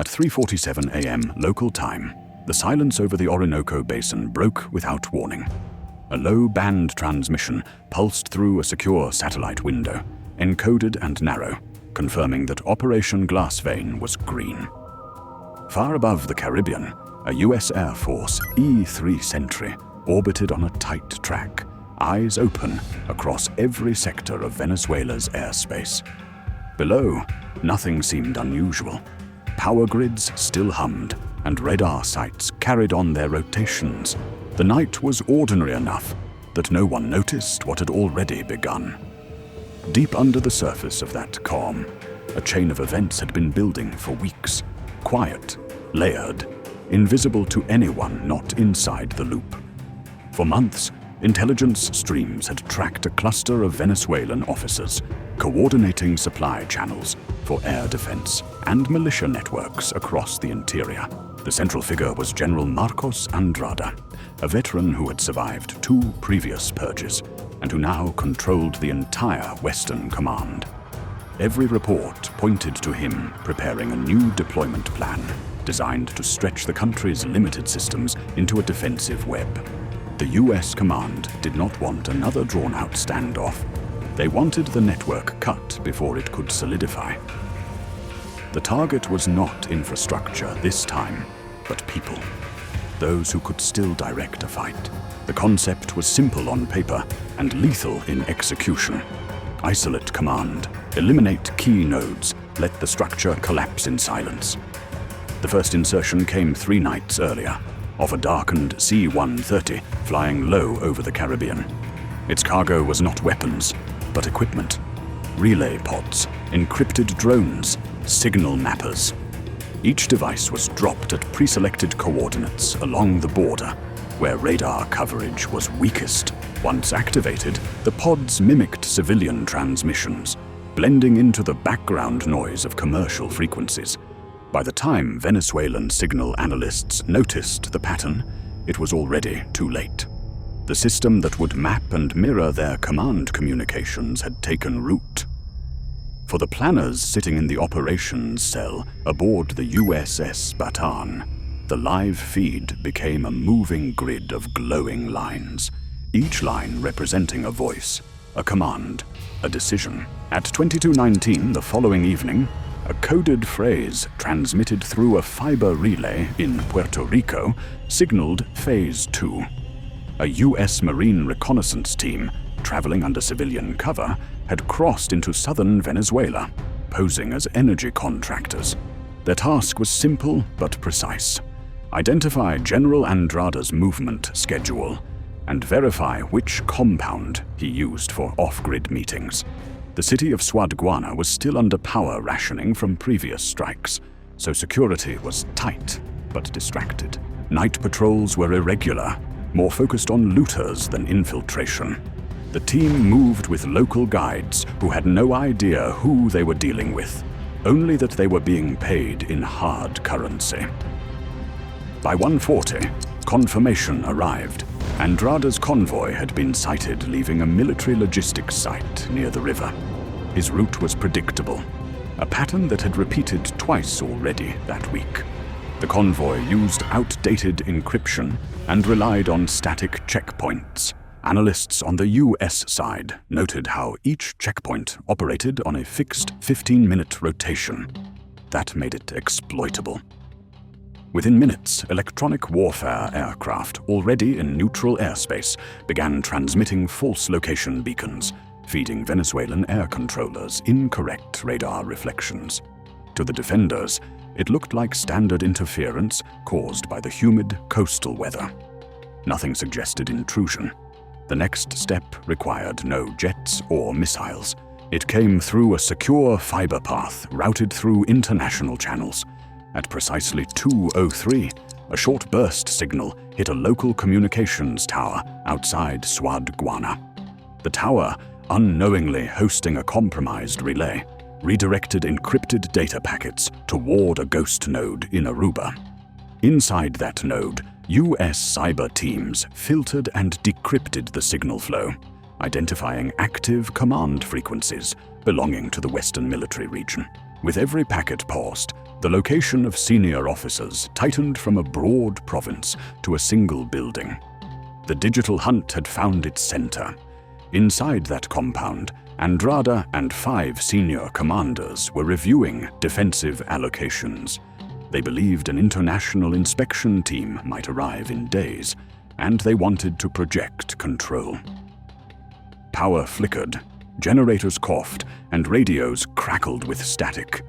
At 3:47 a.m. local time, the silence over the Orinoco basin broke without warning. A low-band transmission pulsed through a secure satellite window, encoded and narrow, confirming that Operation Glassvein was green. Far above the Caribbean, a U.S. Air Force E-3 Sentry orbited on a tight track, eyes open across every sector of Venezuela's airspace. Below, nothing seemed unusual. Power grids still hummed, and radar sights carried on their rotations. The night was ordinary enough that no one noticed what had already begun. Deep under the surface of that calm, a chain of events had been building for weeks, quiet, layered, invisible to anyone not inside the loop. For months, intelligence streams had tracked a cluster of Venezuelan officers, coordinating supply channels for air defense and militia networks across the interior. The central figure was General Marcos Andrada, a veteran who had survived 2 previous purges and who now controlled the entire Western Command. Every report pointed to him preparing a new deployment plan designed to stretch the country's limited systems into a defensive web. The U.S. Command did not want another drawn-out standoff. They wanted the network cut before it could solidify. The target was not infrastructure this time, but people. Those who could still direct a fight. The concept was simple on paper and lethal in execution. Isolate command, eliminate key nodes, let the structure collapse in silence. The first insertion came 3 nights earlier, off a darkened C-130 flying low over the Caribbean. Its cargo was not weapons, but equipment. Relay pods, encrypted drones, signal mappers. Each device was dropped at pre-selected coordinates along the border, where radar coverage was weakest. Once activated, the pods mimicked civilian transmissions, blending into the background noise of commercial frequencies. By the time Venezuelan signal analysts noticed the pattern, it was already too late. The system that would map and mirror their command communications had taken root. For the planners sitting in the operations cell aboard the USS Bataan, the live feed became a moving grid of glowing lines, each line representing a voice, a command, a decision. At 22:19 the following evening, a coded phrase transmitted through a fiber relay in Puerto Rico signaled Phase 2. A U.S. Marine reconnaissance team, traveling under civilian cover, had crossed into southern Venezuela, posing as energy contractors. Their task was simple but precise. Identify General Andrada's movement schedule and verify which compound he used for off-grid meetings. The city of Swadguana was still under power rationing from previous strikes, so security was tight but distracted. Night patrols were irregular, more focused on looters than infiltration. The team moved with local guides who had no idea who they were dealing with, only that they were being paid in hard currency. By 1:40, confirmation arrived. Andrada's convoy had been sighted leaving a military logistics site near the river. His route was predictable, a pattern that had repeated twice already that week. The convoy used outdated encryption and relied on static checkpoints. Analysts on the U.S. side noted how each checkpoint operated on a fixed 15-minute rotation. That made it exploitable. Within minutes, electronic warfare aircraft, already in neutral airspace, began transmitting false location beacons, feeding Venezuelan air controllers incorrect radar reflections. To the defenders, it looked like standard interference caused by the humid coastal weather. Nothing suggested intrusion. The next step required no jets or missiles. It came through a secure fiber path routed through international channels. At precisely 2:03, a short burst signal hit a local communications tower outside Swadguana. The tower, unknowingly hosting a compromised relay, redirected encrypted data packets toward a ghost node in Aruba. Inside that node, U.S. cyber teams filtered and decrypted the signal flow, identifying active command frequencies belonging to the Western military region. With every packet paused, the location of senior officers tightened from a broad province to a single building. The digital hunt had found its center. Inside that compound, Andrada and 5 senior commanders were reviewing defensive allocations. They believed an international inspection team might arrive in days, and they wanted to project control. Power flickered, generators coughed, and radios crackled with static.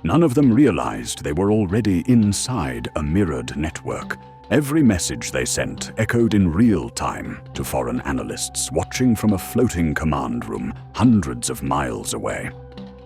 None of them realized they were already inside a mirrored network. Every message they sent echoed in real time to foreign analysts watching from a floating command room hundreds of miles away.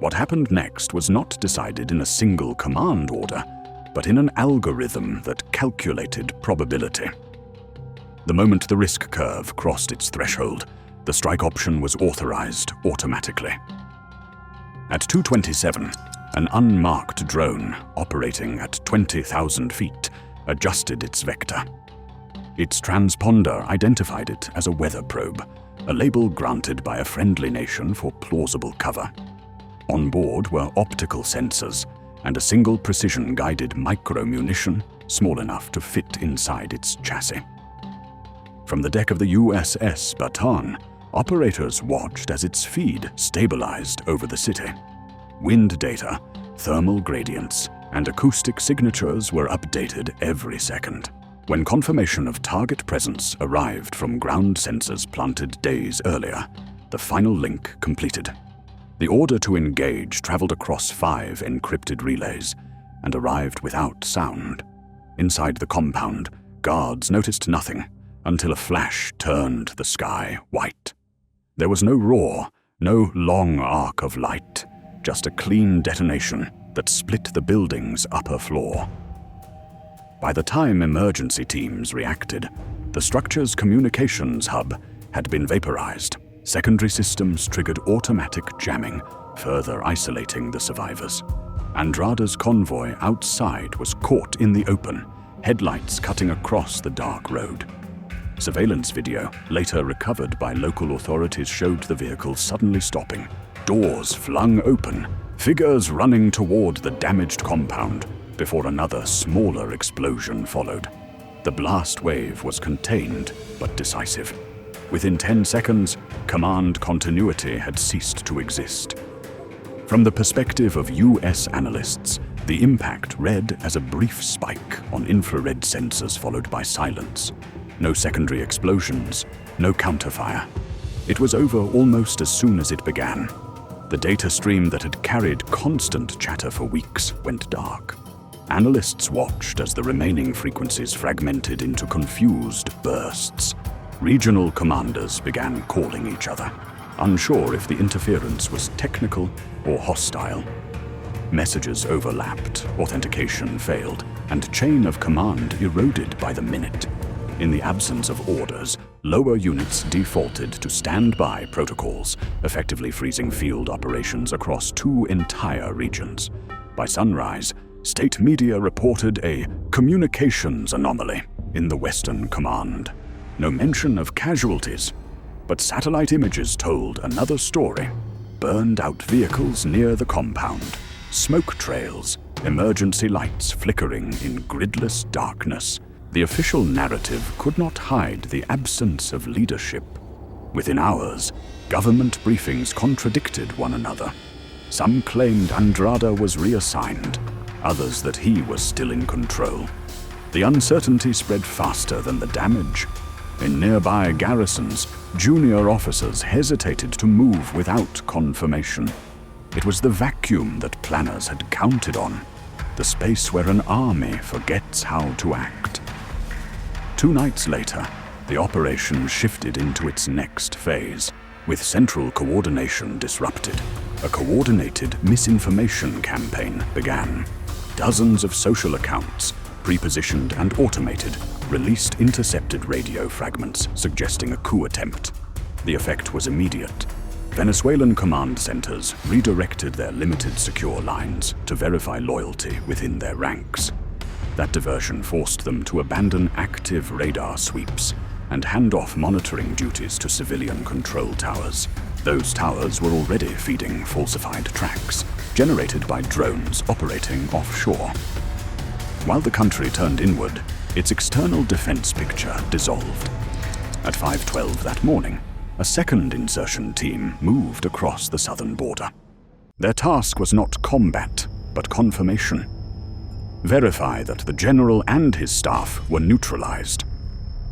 What happened next was not decided in a single command order, but in an algorithm that calculated probability. The moment the risk curve crossed its threshold, the strike option was authorized automatically. At 2:27, an unmarked drone operating at 20,000 feet adjusted its vector. Its transponder identified it as a weather probe, a label granted by a friendly nation for plausible cover. On board were optical sensors and a single precision-guided micro-munition small enough to fit inside its chassis. From the deck of the USS Baton, operators watched as its feed stabilized over the city. Wind data, thermal gradients, and acoustic signatures were updated every second. When confirmation of target presence arrived from ground sensors planted days earlier, the final link completed. The order to engage traveled across 5 encrypted relays and arrived without sound. Inside the compound, guards noticed nothing until a flash turned the sky white. There was no roar, no long arc of light, just a clean detonation that split the building's upper floor. By the time emergency teams reacted, the structure's communications hub had been vaporized. Secondary systems triggered automatic jamming, further isolating the survivors. Andrada's convoy outside was caught in the open, headlights cutting across the dark road. Surveillance video, later recovered by local authorities, showed the vehicle suddenly stopping, doors flung open, figures running toward the damaged compound before another smaller explosion followed. The blast wave was contained but decisive. Within 10 seconds, command continuity had ceased to exist. From the perspective of US analysts, the impact read as a brief spike on infrared sensors followed by silence. No secondary explosions, no counterfire. It was over almost as soon as it began. The data stream that had carried constant chatter for weeks went dark. Analysts watched as the remaining frequencies fragmented into confused bursts. Regional commanders began calling each other, unsure if the interference was technical or hostile. Messages overlapped, authentication failed, and chain of command eroded by the minute. In the absence of orders, lower units defaulted to standby protocols, effectively freezing field operations across 2 entire regions. By sunrise, state media reported a communications anomaly in the Western Command. No mention of casualties, but satellite images told another story. Burned out vehicles near the compound, smoke trails, emergency lights flickering in gridless darkness. The official narrative could not hide the absence of leadership. Within hours, government briefings contradicted one another. Some claimed Andrada was reassigned, others that he was still in control. The uncertainty spread faster than the damage. In nearby garrisons, junior officers hesitated to move without confirmation. It was the vacuum that planners had counted on, the space where an army forgets how to act. 2 nights later, the operation shifted into its next phase. With central coordination disrupted, a coordinated misinformation campaign began. Dozens of social accounts, pre-positioned and automated, released intercepted radio fragments suggesting a coup attempt. The effect was immediate. Venezuelan command centers redirected their limited secure lines to verify loyalty within their ranks. That diversion forced them to abandon active radar sweeps and hand off monitoring duties to civilian control towers. Those towers were already feeding falsified tracks. generated by drones operating offshore. While the country turned inward, its external defense picture dissolved. At 5:12 that morning, a second insertion team moved across the southern border. Their task was not combat, but confirmation. Verify that the general and his staff were neutralized.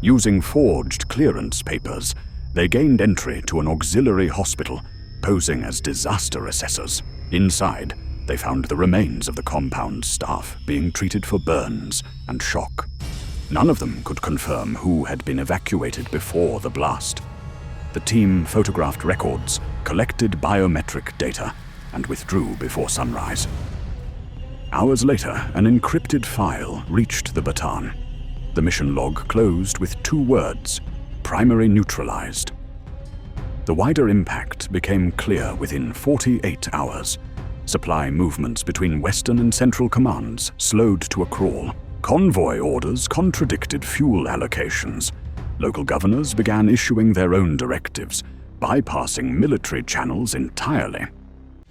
Using forged clearance papers, they gained entry to an auxiliary hospital, posing as disaster assessors. Inside, they found the remains of the compound's staff being treated for burns and shock. None of them could confirm who had been evacuated before the blast. The team photographed records, collected biometric data, and withdrew before sunrise. Hours later, an encrypted file reached the baton. The mission log closed with 2 words: primary neutralized. The wider impact became clear within 48 hours. Supply movements between Western and Central commands slowed to a crawl. Convoy orders contradicted fuel allocations. Local governors began issuing their own directives, bypassing military channels entirely.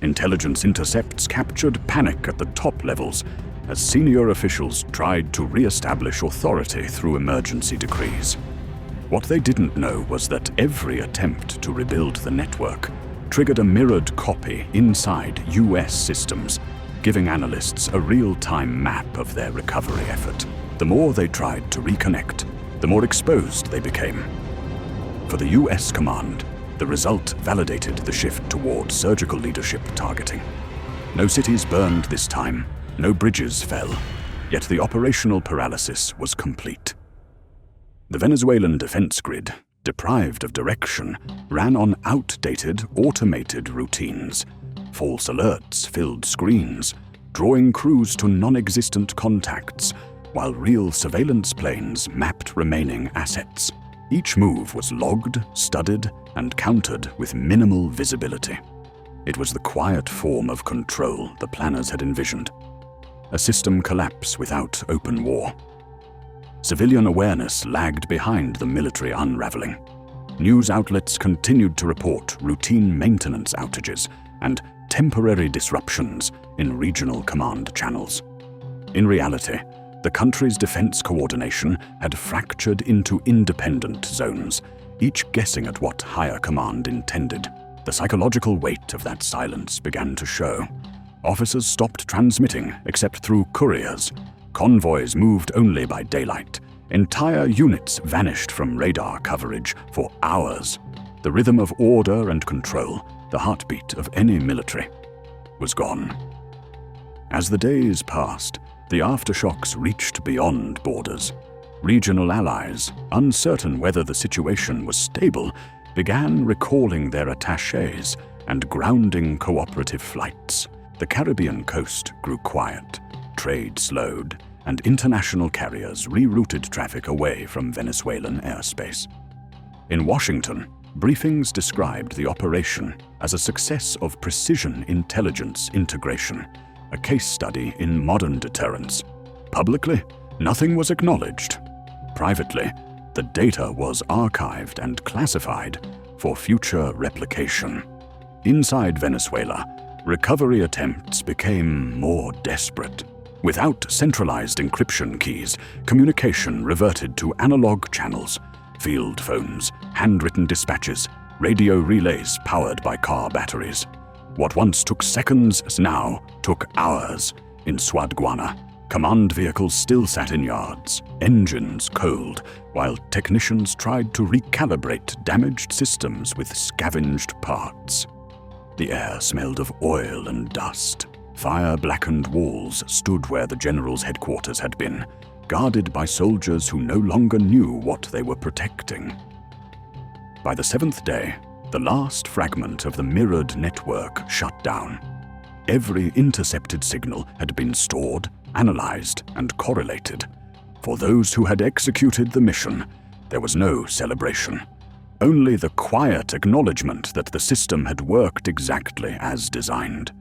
Intelligence intercepts captured panic at the top levels as senior officials tried to re-establish authority through emergency decrees. What they didn't know was that every attempt to rebuild the network triggered a mirrored copy inside US systems, giving analysts a real-time map of their recovery effort. The more they tried to reconnect, the more exposed they became. For the US command, the result validated the shift toward surgical leadership targeting. No cities burned this time, no bridges fell, yet the operational paralysis was complete. The Venezuelan defense grid, deprived of direction, ran on outdated, automated routines. False alerts filled screens, drawing crews to non-existent contacts, while real surveillance planes mapped remaining assets. Each move was logged, studied, and countered with minimal visibility. It was the quiet form of control the planners had envisioned. A system collapse without open war. Civilian awareness lagged behind the military unraveling. News outlets continued to report routine maintenance outages and temporary disruptions in regional command channels. In reality, the country's defense coordination had fractured into independent zones, each guessing at what higher command intended. The psychological weight of that silence began to show. Officers stopped transmitting except through couriers. Convoys moved only by daylight. Entire units vanished from radar coverage for hours. The rhythm of order and control, the heartbeat of any military, was gone. As the days passed, the aftershocks reached beyond borders. Regional allies, uncertain whether the situation was stable, began recalling their attachés and grounding cooperative flights. The Caribbean coast grew quiet, trade slowed, and international carriers rerouted traffic away from Venezuelan airspace. In Washington, briefings described the operation as a success of precision intelligence integration, a case study in modern deterrence. Publicly, nothing was acknowledged. Privately, the data was archived and classified for future replication. Inside Venezuela, recovery attempts became more desperate. Without centralized encryption keys, communication reverted to analog channels, field phones, handwritten dispatches, radio relays powered by car batteries. What once took seconds now took hours. In Swadguana, command vehicles still sat in yards, engines cold, while technicians tried to recalibrate damaged systems with scavenged parts. The air smelled of oil and dust. Fire-blackened walls stood where the general's headquarters had been, guarded by soldiers who no longer knew what they were protecting. By the 7th day, the last fragment of the mirrored network shut down. Every intercepted signal had been stored, analyzed, and correlated. For those who had executed the mission, there was no celebration. Only the quiet acknowledgement that the system had worked exactly as designed.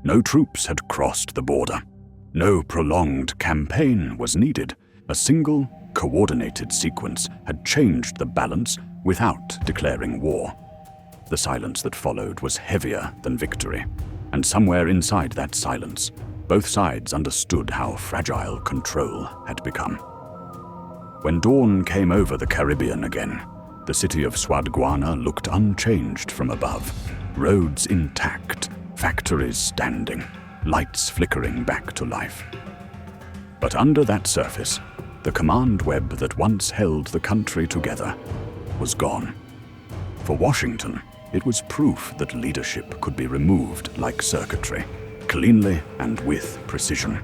No troops had crossed the border. No prolonged campaign was needed. A single, coordinated sequence had changed the balance without declaring war. The silence that followed was heavier than victory. And somewhere inside that silence, both sides understood how fragile control had become. When dawn came over the Caribbean again, the city of Swadguana looked unchanged from above. Roads intact, factories standing, lights flickering back to life. But under that surface, the command web that once held the country together was gone. For Washington, it was proof that leadership could be removed like circuitry, cleanly and with precision.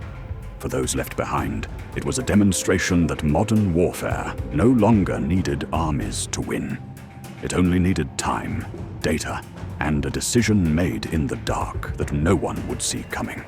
For those left behind, it was a demonstration that modern warfare no longer needed armies to win. It only needed time, data, and a decision made in the dark that no one would see coming.